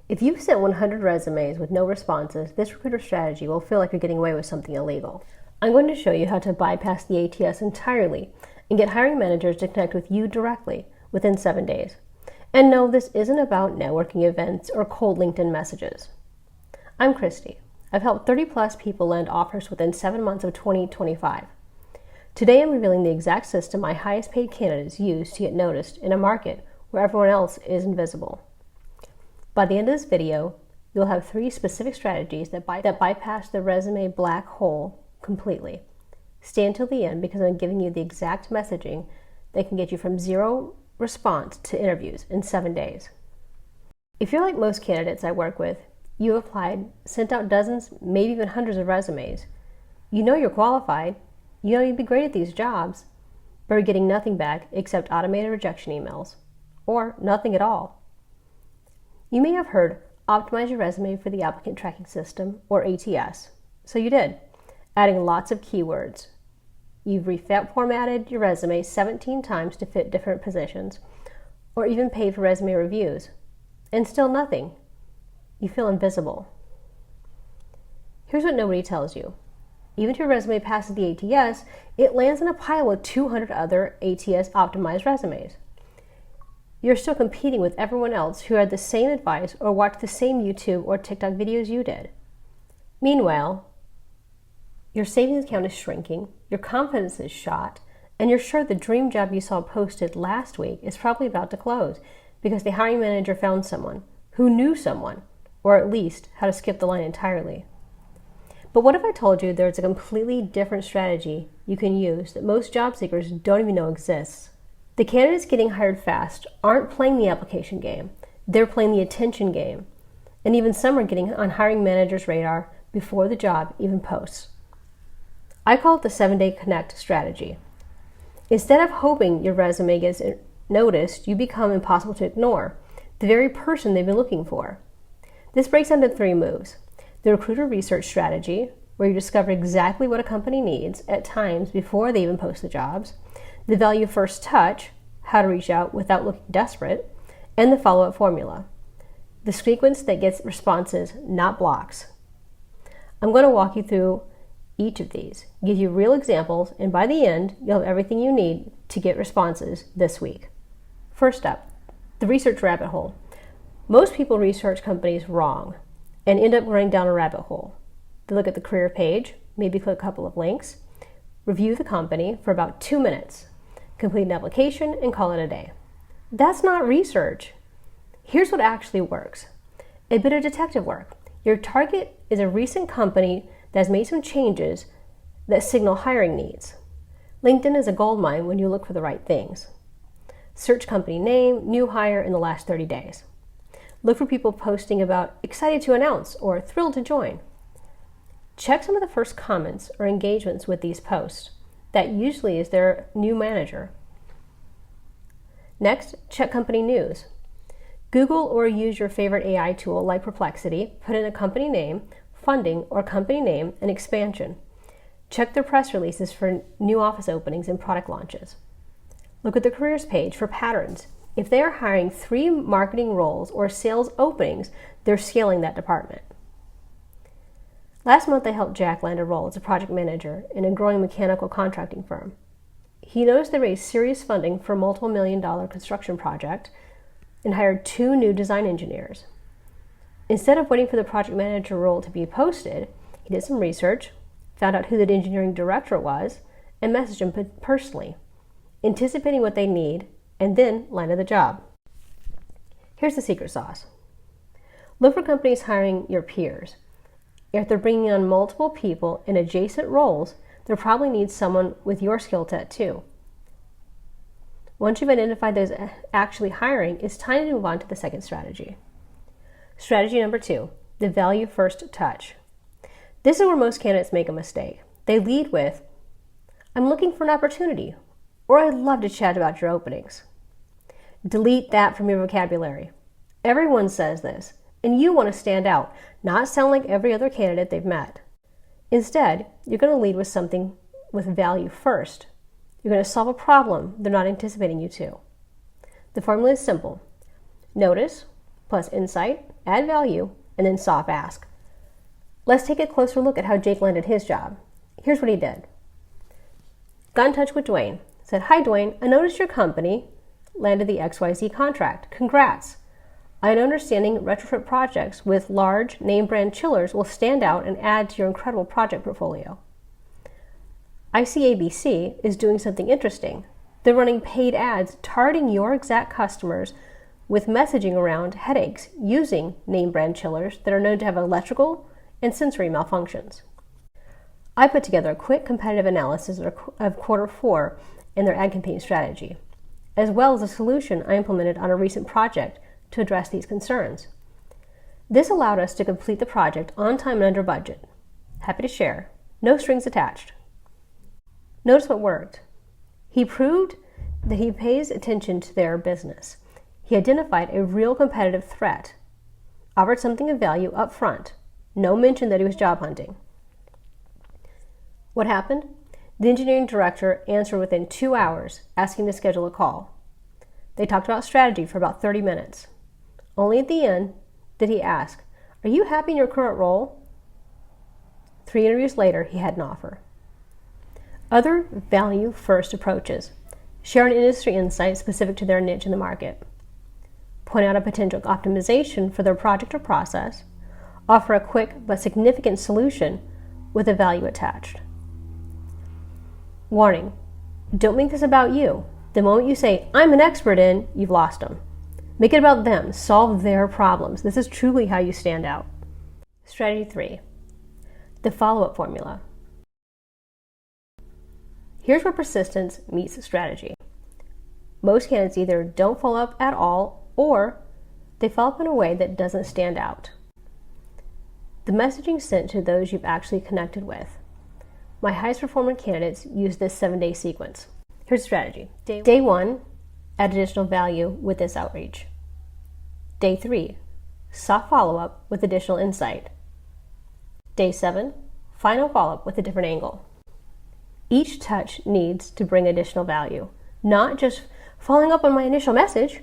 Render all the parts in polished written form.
If you've sent 100 resumes with no responses, this recruiter strategy will feel like you're getting away with something illegal. I'm going to show you how to bypass the ATS entirely and get hiring managers to connect with you directly within 7 days. And no, this isn't about networking events or cold LinkedIn messages. I'm Christy. I've helped 30 plus people land offers within 7 months of 2025. Today I'm revealing the exact system my highest paid candidates use to get noticed in a market where everyone else is invisible. By the end of this video, you'll have 3 specific strategies that bypass the resume black hole completely. Stay until the end because I'm giving you the exact messaging that can get you from 0 response to interviews in 7 days. If you're like most candidates I work with, you applied, sent out dozens, maybe even hundreds of resumes. You know you're qualified, you know you'd be great at these jobs, but you're getting nothing back except automated rejection emails, or nothing at all. You may have heard optimize your resume for the applicant tracking system, or ATS. So you did, adding lots of keywords. You've reformatted your resume 17 times to fit different positions, or even paid for resume reviews, and still nothing. You feel invisible. Here's what nobody tells you. Even if your resume passes the ATS, it lands in a pile with 200 other ATS optimized resumes. You're still competing with everyone else who had the same advice or watched the same YouTube or TikTok videos you did. Meanwhile, your savings account is shrinking, your confidence is shot, and you're sure the dream job you saw posted last week is probably about to close because the hiring manager found someone who knew someone, or at least how to skip the line entirely. But what if I told you there's a completely different strategy you can use that most job seekers don't even know exists? The candidates getting hired fast aren't playing the application game, they're playing the attention game. And even some are getting on hiring managers' radar before the job even posts. I call it the 7-day connect strategy. Instead of hoping your resume gets noticed, you become impossible to ignore, the very person they've been looking for. This breaks down to 3 moves. The recruiter research strategy, where you discover exactly what a company needs at times before they even post the jobs. The value first touch, how to reach out without looking desperate, and the follow-up formula, the sequence that gets responses, not blocks. I'm going to walk you through each of these, give you real examples, and by the end, you'll have everything you need to get responses this week. First up, the research rabbit hole. Most people research companies wrong and end up running down a rabbit hole. They look at the career page, maybe click a couple of links, review the company for about 2 minutes, complete an application, and call it a day. That's not research. Here's what actually works. A bit of detective work. Your target is a recent company that has made some changes that signal hiring needs. LinkedIn is a goldmine when you look for the right things. Search company name, new hire in the last 30 days. Look for people posting about excited to announce or thrilled to join. Check some of the first comments or engagements with these posts. That usually is their new manager. Next, check company news. Google or use your favorite AI tool like Perplexity, put in a company name, funding, or company name and expansion. Check their press releases for new office openings and product launches. Look at the careers page for patterns. If they are hiring 3 marketing roles or sales openings, they're scaling that department. Last month, I helped Jack land a role as a project manager in a growing mechanical contracting firm. He noticed they raised serious funding for a multiple $million construction project and hired 2 new design engineers. Instead of waiting for the project manager role to be posted, he did some research, found out who the engineering director was, and messaged him personally, anticipating what they need, and then landed the job. Here's the secret sauce. Look for companies hiring your peers. If they're bringing on multiple people in adjacent roles, they'll probably need someone with your skill set too. Once you've identified those actually hiring, it's time to move on to the second strategy. Strategy number 2, the value first touch. This is where most candidates make a mistake. They lead with, I'm looking for an opportunity, or I'd love to chat about your openings. Delete that from your vocabulary. Everyone says this, and you want to stand out, not sound like every other candidate they've met. Instead, you're going to lead with something with value first. You're going to solve a problem they're not anticipating you to. The formula is simple. Notice plus insight add value, and then soft ask. Let's take a closer look at how Jake landed his job. Here's what he did. Got in touch with Dwayne. Said, "Hi Dwayne, I noticed your company landed the XYZ contract. Congrats. I have an understanding retrofit projects with large name brand chillers will stand out and add to your incredible project portfolio. I see ABC is doing something interesting. They're running paid ads targeting your exact customers with messaging around headaches using name brand chillers that are known to have electrical and sensory malfunctions. I put together a quick competitive analysis of quarter 4 in their ad campaign strategy, as well as a solution I implemented on a recent project to address these concerns. This allowed us to complete the project on time and under budget. Happy to share. No strings attached." Notice what worked. He proved that he pays attention to their business. He identified a real competitive threat, offered something of value up front, no mention that he was job hunting. What happened? The engineering director answered within 2 hours, asking to schedule a call. They talked about strategy for about 30 minutes. Only at the end did he ask, "Are you happy in your current role?" 3 interviews later, he had an offer. Other value-first approaches. Share an industry insight specific to their niche in the market. Point out a potential optimization for their project or process. Offer a quick but significant solution with a value attached. Warning, don't make this about you. The moment you say, "I'm an expert in," you've lost them. Make it about them. Solve their problems. This is truly how you stand out. Strategy 3, the follow-up formula. Here's where persistence meets strategy. Most candidates either don't follow up at all or they follow up in a way that doesn't stand out. The messaging sent to those you've actually connected with. My highest performing candidates use this 7-day sequence. Here's the strategy. Day 1, add additional value with this outreach. Day 3, soft follow-up with additional insight. Day 7, final follow-up with a different angle. Each touch needs to bring additional value, not just following up on my initial message.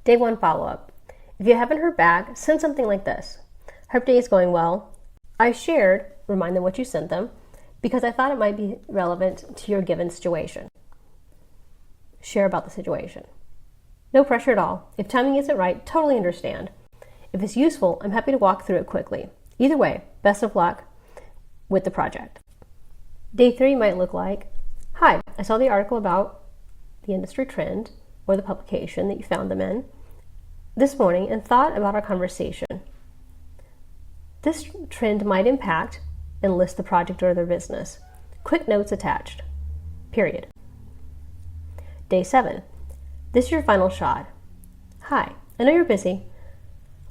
Day 1 follow-up. If you haven't heard back, send something like this. "Hope day is going well. I shared," remind them what you sent them, "because I thought it might be relevant to your given situation." Share about the situation. No pressure at all. If timing isn't right, totally understand. If it's useful, I'm happy to walk through it quickly. Either way, best of luck with the project. Day 3 might look like, "Hi, I saw the article about the industry trend or the publication that you found them in this morning and thought about our conversation. This trend might impact," and list the project or their business. Quick notes attached. Period. Day 7. This is your final shot. "Hi, I know you're busy.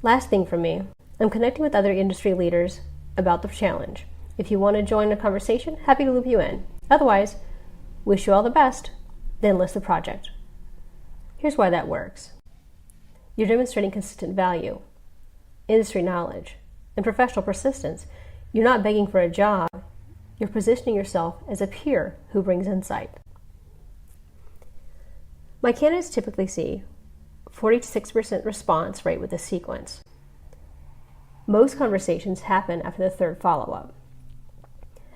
Last thing from me. I'm connecting with other industry leaders about the challenge. If you want to join a conversation, happy to loop you in. Otherwise, wish you all the best." Then list the project. Here's why that works. You're demonstrating consistent value, industry knowledge, and professional persistence. You're not begging for a job. You're positioning yourself as a peer who brings insight. My candidates typically see 40 to 60% response rate with this sequence. Most conversations happen after the 3rd follow-up.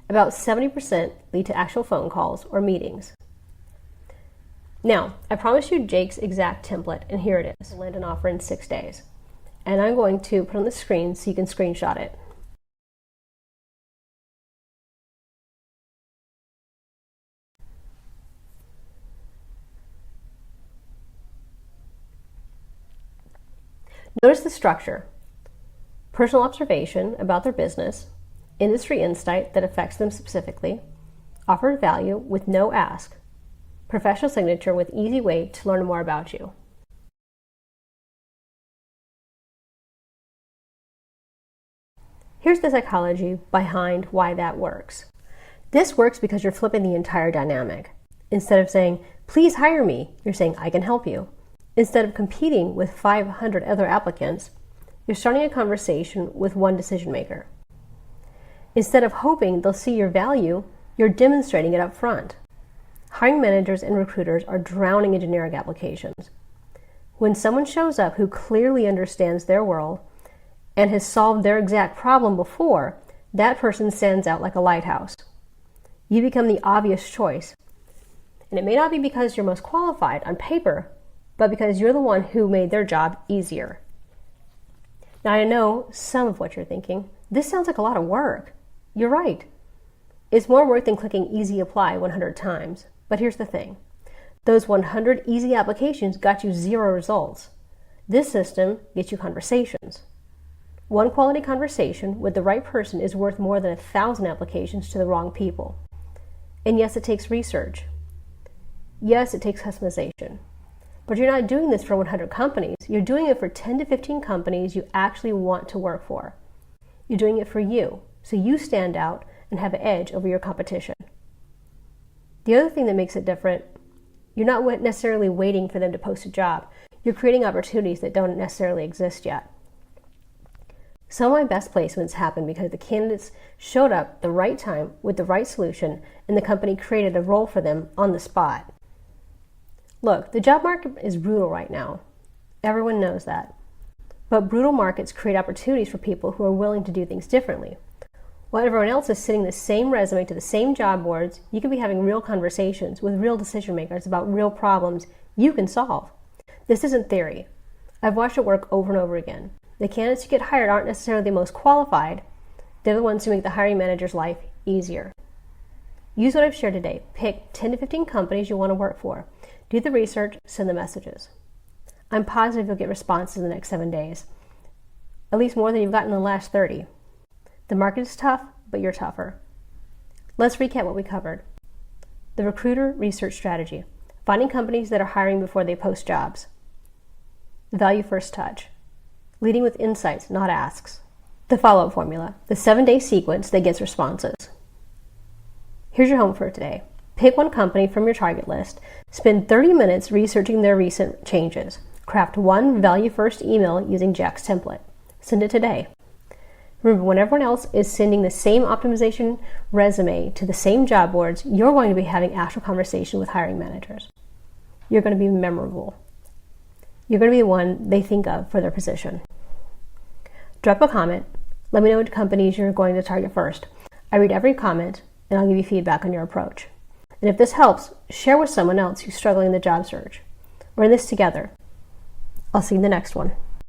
About 70% lead to actual phone calls or meetings. Now, I promised you Jake's exact template, and here it is. Land an offer in 6 days. And I'm going to put on the screen so you can screenshot it. Notice the structure. Personal observation about their business, industry insight that affects them specifically, offered value with no ask, professional signature with easy way to learn more about you. Here's the psychology behind why that works. This works because you're flipping the entire dynamic. Instead of saying, "Please hire me," you're saying, "I can help you." Instead of competing with 500 other applicants, you're starting a conversation with one decision maker. Instead of hoping they'll see your value, you're demonstrating it up front. Hiring managers and recruiters are drowning in generic applications. When someone shows up who clearly understands their world and has solved their exact problem before, that person stands out like a lighthouse. You become the obvious choice. And it may not be because you're most qualified on paper, but because you're the one who made their job easier. Now, I know some of what you're thinking. This sounds like a lot of work. You're right. It's more work than clicking Easy Apply 100 times. But here's the thing. Those 100 easy applications got you 0 results. This system gets you conversations. One quality conversation with the right person is worth more than 1,000 applications to the wrong people. And yes, it takes research. Yes, it takes customization. But you're not doing this for 100 companies. You're doing it for 10 to 15 companies you actually want to work for. You're doing it for you, so you stand out and have an edge over your competition. The other thing that makes it different, you're not necessarily waiting for them to post a job. You're creating opportunities that don't necessarily exist yet. Some of my best placements happened because the candidates showed up at the right time with the right solution, and the company created a role for them on the spot. Look, the job market is brutal right now. Everyone knows that. But brutal markets create opportunities for people who are willing to do things differently. While everyone else is sending the same resume to the same job boards, you can be having real conversations with real decision makers about real problems you can solve. This isn't theory. I've watched it work over and over again. The candidates who get hired aren't necessarily the most qualified. They're the ones who make the hiring manager's life easier. Use what I've shared today. Pick 10 to 15 companies you want to work for. Do the research, send the messages. I'm positive you'll get responses in the next 7 days. At least more than you've gotten in the last 30. The market is tough, but you're tougher. Let's recap what we covered. The recruiter research strategy. Finding companies that are hiring before they post jobs. The value first touch. Leading with insights, not asks. The follow-up formula. The 7-day sequence that gets responses. Here's your homework for today. Pick one company from your target list. Spend 30 minutes researching their recent changes. Craft one value first email using Jack's template. Send it today. Remember, when everyone else is sending the same optimization resume to the same job boards, you're going to be having actual conversation with hiring managers. You're going to be memorable. You're going to be the one they think of for their position. Drop a comment. Let me know what companies you're going to target first. I read every comment, and I'll give you feedback on your approach. And if this helps, share with someone else who's struggling in the job search. We're in this together. I'll see you in the next one.